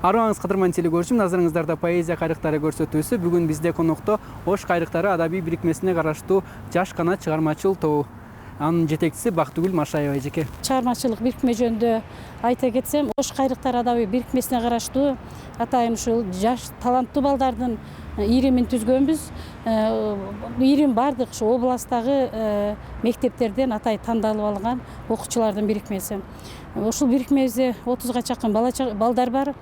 Арыбаңыз кадырман телекөрүүчү, назарыңыздарда поэзия кайрыктары көрсөтүүсү. Бүгүн бизде конокто Ош кайрыктары адабий бирикмесине караштуу Жаш канат чыгармачыл тобу. Анын жетекчиси Бактыгүл Машаева эжеке. Чыгармачылык бирикме жөнүндө айта кетсем, Ош кайрыктары адабий бирикмесине караштуу атайын ушул жаш таланттуу балдардын иримин түзгөнбүз. Ирим бардык ушу областтагы мектептерден атай тандалып алынган окуучулардын бирикмеси. Ушул бирикмебизде 30га чакын балдар бар.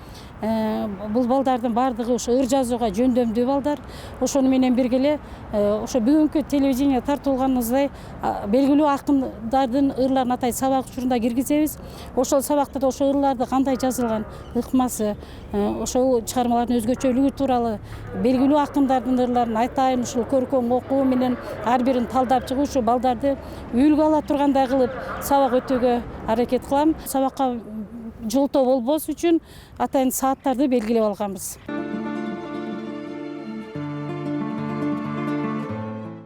Бул балдардын бардыгы ошо ыр жазууга жөндөмдүү балдар. Ошону менен бирге эле ошо бүгүнкү телевидение тартуулганыбыздай белгилүү акындардын ырларын атай сабак учурунда киргизебиз. Ошол сабакта да ошо ырларды кандай жазылган, ыкмасы, ошол чыгармалардын өзгөчөлүгү тууралуу белгилүү акындардын ырларын айтайын ушул көркөм окуу менен ар бирин талдап чыгып ушу балдарды үлгү ала тургандай кылып сабак өтүүгө аракет кылам. Сабакка жолтоо болбос үчүн атайын сааттарды белгилеп алганбыз.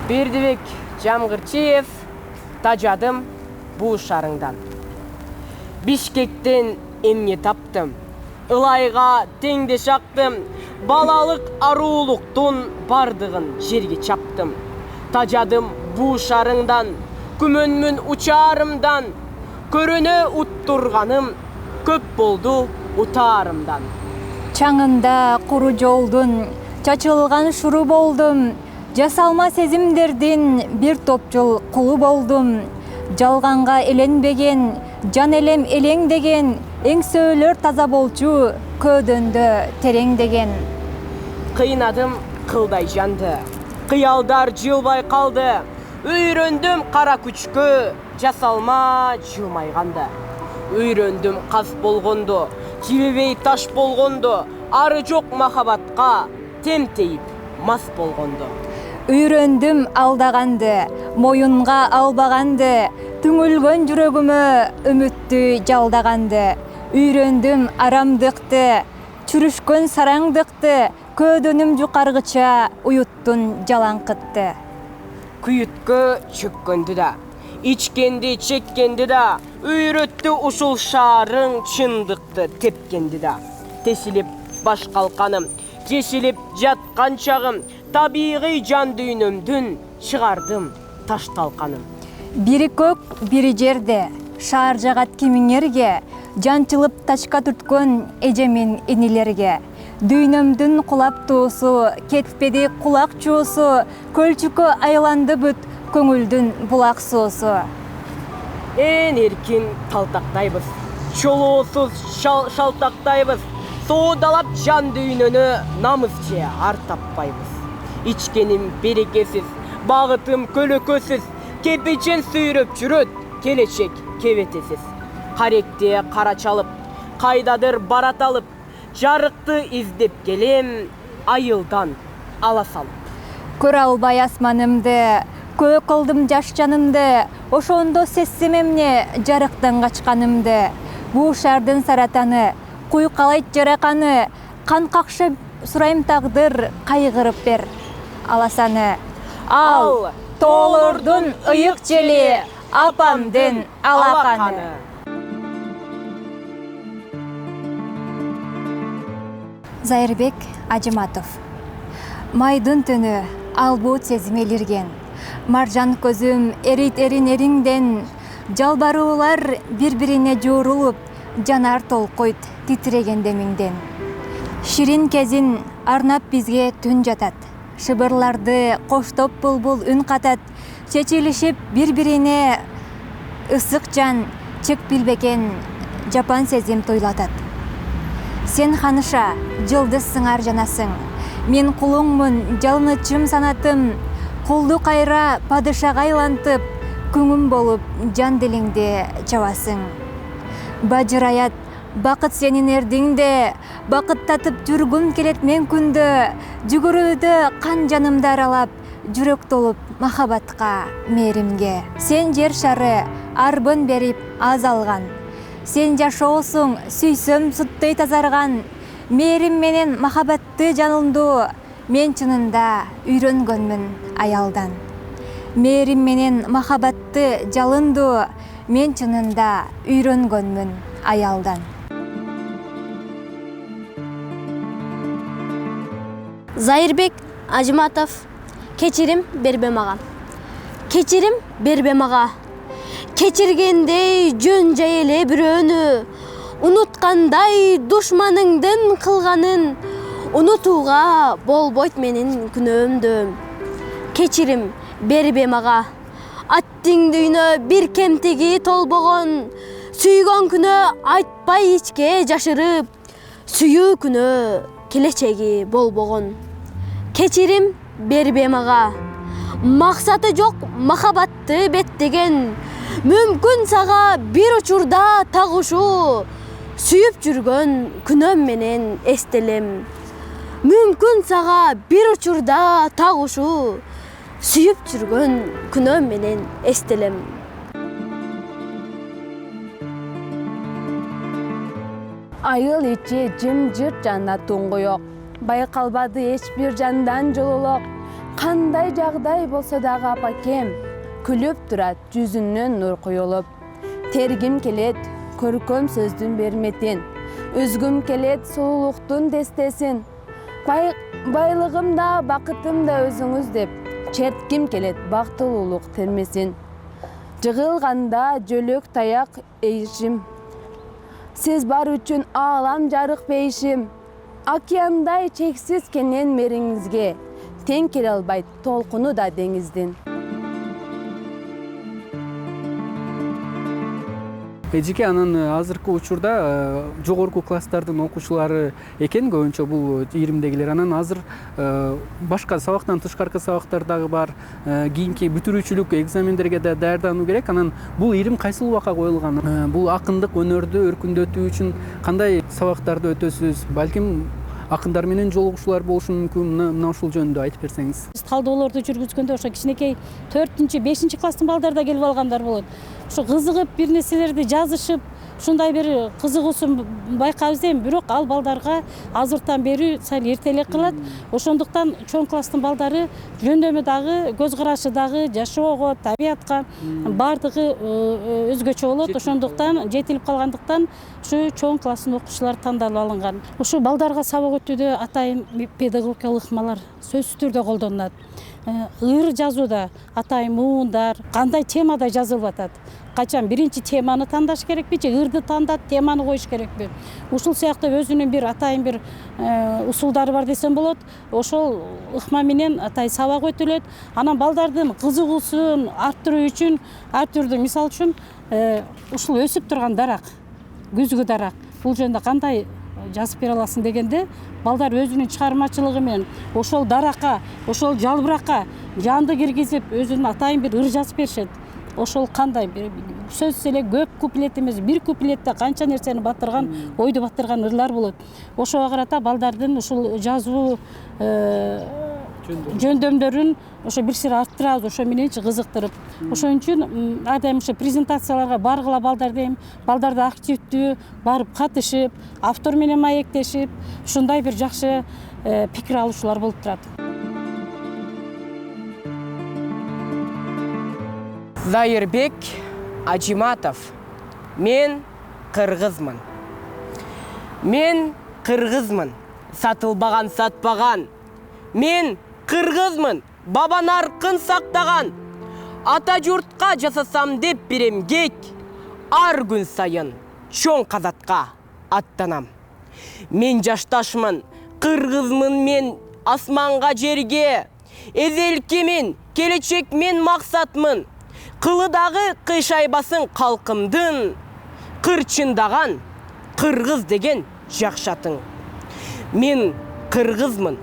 Бердибек Жамгырчиев, тажадым буу шарыңдан. Бишкектен эмне таптым, ылайга теңдеш актым, балалык аруулуктун бардыгын жерге чаптым. Тажадым буу шарыңдан, күмөнмүн учаарымдан, көрөнө уттурганым көп болду утаарымдан. Чаңында куру жолдун чачылган шуру болдум, жасалма сезимдердин бир топчул кулу болдум. Жалганга эленбеген, жан элем элеңдеген, эңсөөлөр таза болчу, көөдөндө тереңдеген. Кыйнадым кылдай жанды, кыялдар жылбай калды, үйрөндүм кара күчкө, жасалма жылмайганды. Үйрөндүм каз болгонду, жибебей таш болгонду, ары жок махабатка темтейип мас болгонду. Үйрөндүм алдаганды, моюнга албаганды, түңүлгөн жүрөгүмө үмүттү жалдаганды. Үйрөндүм арамдыкты, чүрүшкөн сараңдыкты, көөдөнүм жукаргыча уюттун жалаңкытты. Күйүткө чөккөндү да, ичкенди чеккенди да, үйрөттү ушул шаарың чындыкты тепкенди да. Тесилип баш калканым, жешилип жаткан чагым, табигый жан дүйнөмдүн чыгардым таш талканым. Бири көк, бири жерде, шаар жагат кимиңерге, жанчылып тачка түрткөн эжемин инилерге. Дүйнөмдүн кулап туусу, кетпеди кулак чуусу, көлчүккө айланды бүт көңүлдүн булак суусу. Эн эркин талтактайбыз, чолоосуз шалтактайбыз, соодалап жан дүйнөнө намыс же ар таппайбыз. Ичкеним берекесиз, багытым көлөкөсүз, кепечен сүйрөп жүрөт, келечек кебетесиз. Каректе кара чалып, кайдадыр барат алып, жарыкты издеп келем, айылдан ала салып. Көрө албай асманымды, көө кылдым жаш жанымды, ошондо сезсем эмне жарыктан качканымды. Буу шаардын саратаны, куйкалайт жараканы, кан какшып сурайм тагдыр, кайгырып бер аласаны. Ал тоолордун ыйык жели, апамдын алаканы. Зайырбек Ажыматов. Майдын түнү албут сезим элирген, маржан көзүм эрит эрин эриңден, жалбаруулар бири-бирине жуурулуп, жанар толкуйт титреген демиңден. Ширин кезин арнап бизге түн жатат, шыбырларды коштоп булбул үн катат, чечилишип бири-бирине ысык жан, чек билбеген жапан сезим тойлатат. Сен ханыша, жылдыз сыңар жанасың, мен кулуңмун, жалынычым санатым, кулду кайра падышага айлантып, күңүм болуп жан дилиңде чабасың. Бажыраят бакыт сенин эрдиңде, бакыттатып жүргүм келет мен күндө, жүгүрүүдө кан жанымды аралап, жүрөк толуп махабатка, мээримге. Сен жер шары арбын берип аз алган, сен жашоосуң сүйсөм суттой тазарган, мээрим менен махабатты жанылдуу, мен чынында үйрөнгөнмүн аялдан. Мээрим менен махабатты жалындуу, мен чынында үйрөнгөнмүн аялдан. Зайырбек Ажыматов, кечирим бербе мага. Кечирим бербе мага. Кечиргендей жөн жай эле бирөөнү, унуткандай душманыңдын кылганын, унутууга болбойт менин күнөөмдү. Кечирим бербе мага. Аттың дүйнө бир кемтиги толбогон, сүйгөн күнө айтпай ичке жашырып, сүйүү күнө келечеги болбогон. Кечирим бербе мага. Максаты жок махабатты беттеген, мүмкүн сага бир учурда тагышуу, сүйүп жүргөн күнөөм менен эстелем. Мүмкүн сага бир учурда тагышуу, сүйүп жүргөн күнөөм менен эстелем. Айыл ичи жым-жырт жана туңгуйок. Байкалбады эч бир жандан жололок. Кандай жагдай болсо дагы апакем, күлүп турат жүзүнөн нур куюлуп. Тергим келет көркөм сөздүн берметин, үзгүм келет сулуулуктун дестесин. Байлыгым да бакытым да өзүңүз деп, чертким келет бактылуулук термесин. Жыгылганда жөлөк таяк эйишим, сиз бар үчүн аалам жарык бейишим. Океандай чексиз кенен мериңизге, тең келе албайт толкуну да деңиздин. Эжеке анан азыркы учурда жогорку класстардын окуучулары экен көбүнчө бул ийримдегилер. Анан азыр башка сабактан тышкаркы сабактар дагы бар. Кийинки бүтүрүүчүлүк экзамендерге да даярдануу керек. Анан бул ийрим кайсыл убакка коюлган? Бул акындык өнөрдү өркүндөтүү үчүн кандай сабактарды өтөсүз? Балким акындар менен жолугушуулар болушу мүмкүн. Мына ушул жөнүндө айтып берсеңиз. Талдоолорду жүргүзгөндө ошо кичинекей 4-5 класстын балдары да келип алгандар болот. Ошо кызыгып бир нерселерди жазышып, ушундай бир кызыгуусун байкабыз эми, бирок ал балдарга азыртан бери сал эртелик кылат. Ошондуктан чоң класстын балдары жөндөмү дагы, көз карашы дагы, жашоого, табиятка бардыгы өзгөчө болот. Ошондуктан жетилип калгандыктан ушу чоң класстын окуучулары тандалып алынган. Ушу балдарга сабак өтүүдө атайын педагогикалык ыкмалар сөзсүз түрдө колдонулат. Ыр жазууда атайын муундар кандай темада жазылып атат. Качан биринчи теманы тандаш керекпи, же ырды тандап теманы коюш керекпи? Ушул сыяктуу өзүнүн бир атайын бир усулдары бар десем болот. Ошол ыкма менен атайын сабак өтүлөт. Анан балдардын кызыгуусун арттыруу үчүн ар түрдүү, мисалы үчүн ушул өсүп турган дарак, күзгү дарак, бул жөнүндө кандай жазып бере аласың дегенде, балдар өзүнүн чыгармачылыгы менен ошол даракка, ошол жалбыракка жанды киргизип, өзүнүн атайын бир ыр жазып беришет. Ошол кандай сөзсүз эле көп куплет эмес, бир куплетте канча нерсени батырган, ойду батырган ырлар болот. Ошого карата балдардын ушул жазуу жөндөмдөрүн ошо бир сыйра арттырабыз, ошо мененчи кызыктырып. Ошон үчүн адайым ошо презентацияларга баргыла балдарды активдүү барып катышып, автор менен маектешип, ушундай бир жакшы пикир алышуулар болуп турат. Зайырбек Ажыматов. Мен кыргызмын. Мен кыргызмын. Сатылбаган сатпаган. Мен кыргызмын. Баба наркын сактаган. Ата журтка жасасам деп бир эмгек. Ар күн сайын чоң казатка аттанам. Мен жашташмын. Кыргызмын мен асманга жерге. Эзелкемин, келечекмен максатмын. Кылыдагы кыйшайбасын калкымдын. Кырчындаган кыргыз деген жакшатың. Мен кыргызмын.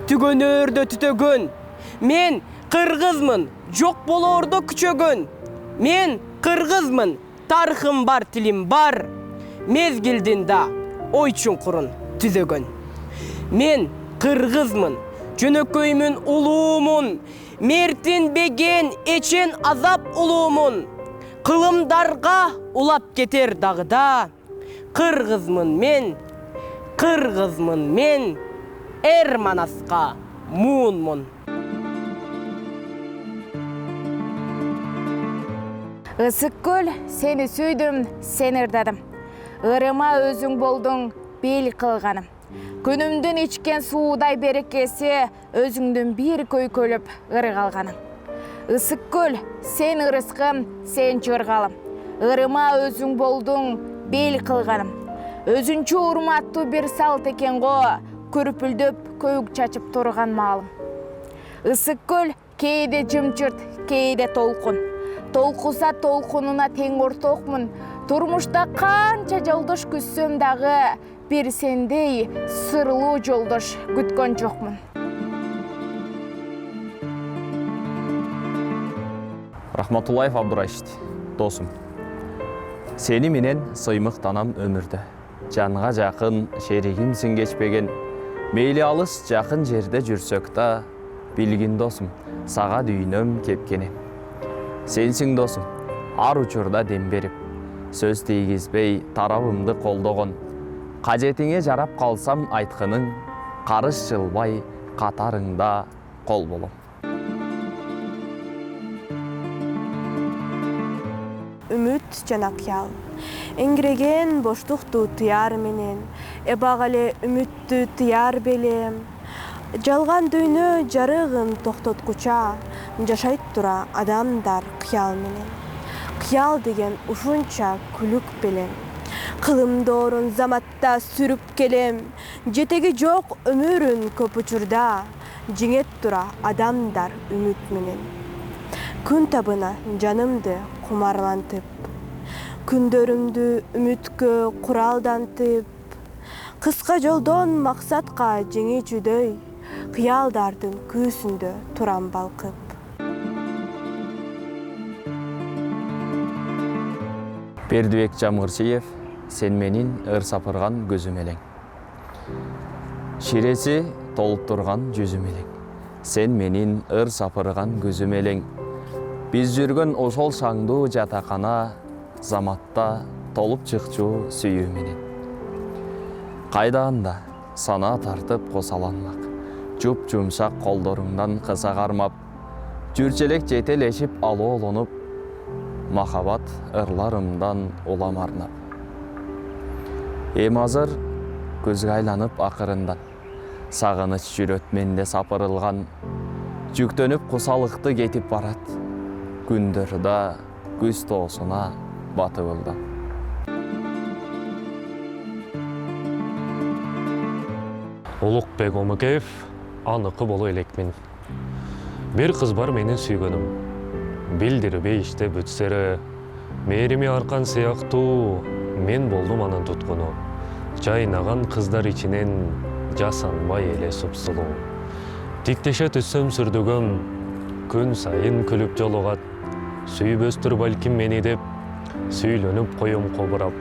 Түгөнөрдө түтөгөн. Мен кыргызмын. Жок болоордо күчөгөн. Мен кыргызмын. Тарыхым бар, тилим бар. Мезгилдин да ой чуңкурун түзөгөн. Мен кыргызмын. Жөнөкөймүн, улуумун. Мертинбеген эчен азап улуумун. Кылымдарга улап кетер дагыда. Кыргызмын мен, эр манаска муунмун. Ысык көл, сени сүйдүм, сени ырдадым. Ырыма өзүң болдуң, бел кылганым. күнүмдүн ичкен суудай берекеси өзүңдүн бир көйкөлөп ыргалганың. Ысык көл, сен ырыскым, сен чыргалым. Ырыма өзүң болдуң, бел кылганым. Өзүнчө урматтуу бир салт экен го, көрүпүлдөп көйүк чачып турган маалым. Ысык көл кээде жымчырт, кээде толкун. Толкуса толкунуна тең ортокмун. Турмушта канча жолдош күтсөм дагы, бир сендей сырлуу жолдош күткөн жокмун. Рахматуллаев Абдурашид, досым. Сени менен сыймыктанам өмүрдө. Жанга жакын шеригимсиң кечпеген. Мейли алыс жакын жерде жүрсөк да, билгин досым, сага дүйнөм кепкенем. Сенсиң досым, ар учурда дем берип, сөз тийгизбей тарабымды колдогон. Кажетиңе жарап калсам айткының, карыш жылбай катарыңда кол болом. Үмүт жана кыял. Эңгиреген боштукту тыяр менен, эбагалы үмүттү тыяр белем. Жалган дүйнө жарыгын токтоткуча, жашайт тура адамдар кыял менен. Кыял деген ушунча күлүк белем. Кылымдоорун заматта сүрүп келем. Жетеги жок өмүрүн көп учурда, жеңет тура адамдар үмүт менен. Күн табына жанымды кумарлантып, күндөрүмдү үмүткө куралдантып, кыска жолдон максатка жеңүүчүдөй, кыялдардын күүсүндө турам балкып. Бердибек Жамгырчиев, сен менин ыр сапырган көзүм элең. Ширеси толуп турган жүзүм элең. Сен менин ыр сапырган көзүм элең. Биз жүргөн ошол шаңдуу жатакана, заматта толуп чыкчу сүйүү менен. Кайдаганда сана тартып косаланмак, жуп жумшак колдоруңдан кыса кармап, жүрчелек жетелешип алоолонуп, махабат ырларымдан улам арнап. Эми азыр көзгө айланып акырындан, сагыныч жүрөт менде сапырылган, жүктөнүп кусалыкты кетип барат, күндөрдө күз тоосуна батып ылдам. Улукбек Омукеев, аныкы боло элекмин. Бир кыз бар менин сүйгөнүм. Билдирбей иште бүтсөрө, мээрими аркан сыяктуу, мен болдум анын туткуну. Жайнаган кыздар ичинен жасанбай эле супсулуу. Тиктеше түссөм сүрдүгөм, күн сайын күлүп жолугат. Сүйбөстүр балким мени деп, сүйлөнүп коем кобурап.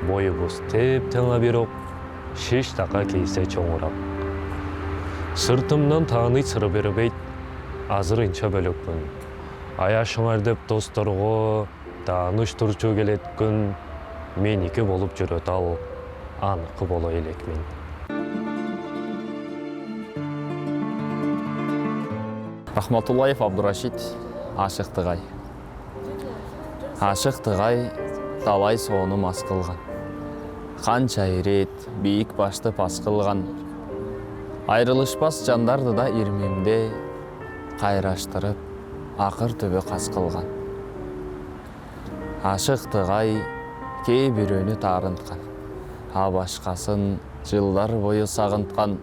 Боюбуз теп-теңа бирок, шиш така кейсе чоңурап. Сыртымдан тааный сыр бербейт, азырынча бөлөкмүн. Аяшыңар деп досторго тааныш турчу келет күн, меники болуп жүрөт ал, аныкы боло элекмин. Рахматуллаев Абдурашид, Ашык Тыгай. Ашык Тыгай талай соону мас кылган. Канча ирет бийик башты пас кылган. Айрылышпас жандарды да ирмемде кайраштырып, акыр түбү кас кылган. Ашык Тыгай кээ бирөөнү таарынткан, а башкасын жылдар бою сагынткан.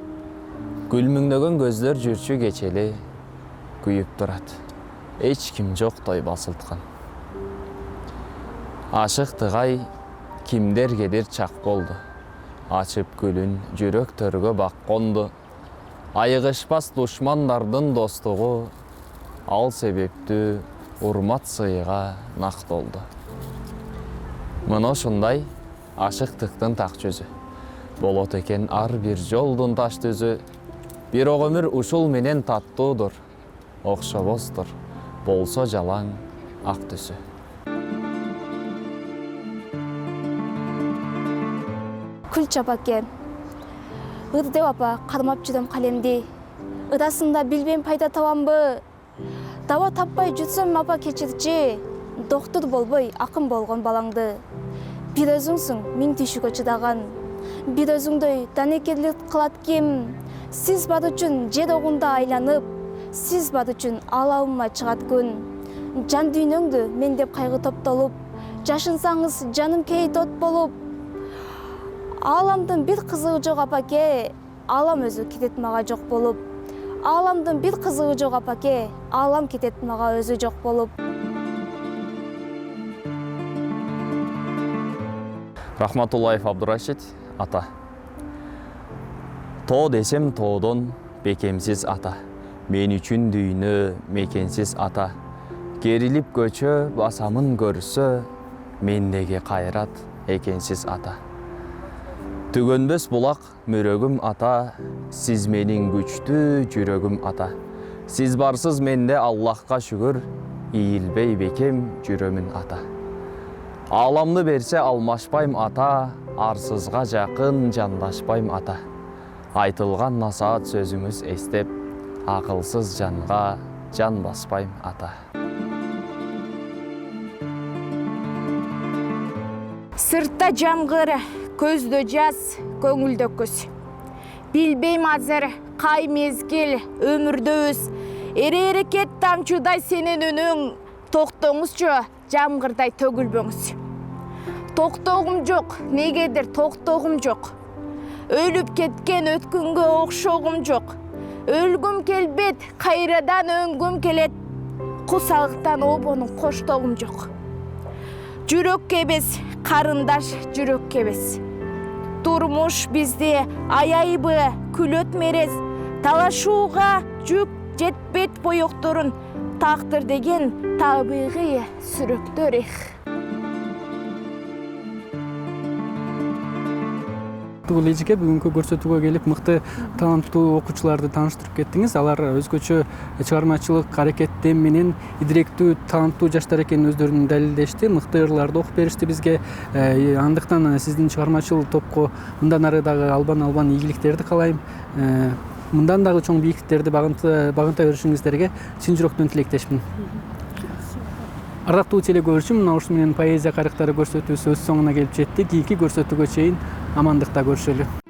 Күлмүңдөгөн көздөр жүрчү кечели күйүп турат, эч ким жоктой басылткан. Ашык Тыгай кимдергедир чак болду, ачып күлүн жүрөктөргө бак конду. Айыгышпас душмандардын достугу, ал себептүү урмат сыйга нак толду. Мына ушундай ашыктыктын так жүзү, болот экен ар бир жолдун таш түзү. Бирок өмүр ушул менен таттуудур, окшобостур, болсо жалаң ак түсү. Күл чапаке, ыды деп апа кармап жүрөм калемди. Ыдасында билбейм пайда табамбы. Таба таппай жүрсөм апа кечирчи, доктур болбой акын болгон балаңды. Бир өзүңсүң миң түйшүгө чыдаган, бир өзүңдөй данекерлик кылат ким? Сиз бат үчүн же догунда айланып, сиз бат үчүн алабыма чыгат күн. Жан дүйнөңдү мен деп кайгы топтолуп, жашынсаңыз жаным кейт от болуп. Ааламдын бир кызыгы жок апаке, аалам өзү кетет мага жок болуп. Ааламдын бир кызыгы жок апаке, аалам кетет мага өзү жок болуп. Рахматуллаев Абдурашид ата. Тоо десем тоодон бекемсиз ата. Мен үчүн дүйнө мекенсиз ата. Керилип көчө басамын көрсө, мендеги кайрат экенсиз ата. Түгөнбөс булак мөрөгүм ата, сиз менин күчтүү жүрөгүм ата. Сиз барсыз менде Аллахка шүгүр, ийилбей бекем жүрөмүн ата. Ааламды берсе алмашпайм ата, арсызга жакын жандашпайм ата. Айтылган насаат сөзүңүз эстеп, акылсыз жанга жан баспайм ата. Сыртта жамгыр, көздө жаз, көңүлдө көз. Билбейм азыр кай мезгил өмүрдөбүз. Эрекет тамчудай сенин үнүң, токтоңузчу жамгырдай төгүлбөңүз. Токтогум жок, негедир токтогум жок. Өлүп кеткен өткөнгө окшогум жок. Өлгүм келбет, кайрадан өңгүм келет. Кусалыктан обонун коштогум жок. Жүрөккө эмес, карындаш жүрөккө эмес. Турмуш бизди аяйбы, күлөт мерез. Талашууга жүк жетпет боекторун. Тактыр деген табигый сүрөктөр их. Бул эжеке бүгүнкү көрсөтүүгө келип мыкты таланттуу окуучуларды тааныштырып кеттиңиз. Алар өзгөчө чыгармачылык аракети менен идиректүү таланттуу жаштар экенин өздөрүн далилдешти. Мыкты ырларды окуп беришти бизге. Андыктан сиздин чыгармачыл топко мындан ары дагы албан ийгиликтерди каалайм. Мындан дагы чоң бийиктиктерди багынта беришиңиздерге чын жүрөктөн тилектешмин. Ардактуу телекөрүүчү, мына ушу менен поэзия кайрыктары көрсөтүүсү өз соңуна келип жетти. Кийинки көрсөтүүгө чейин амандыкта көрүшөлү.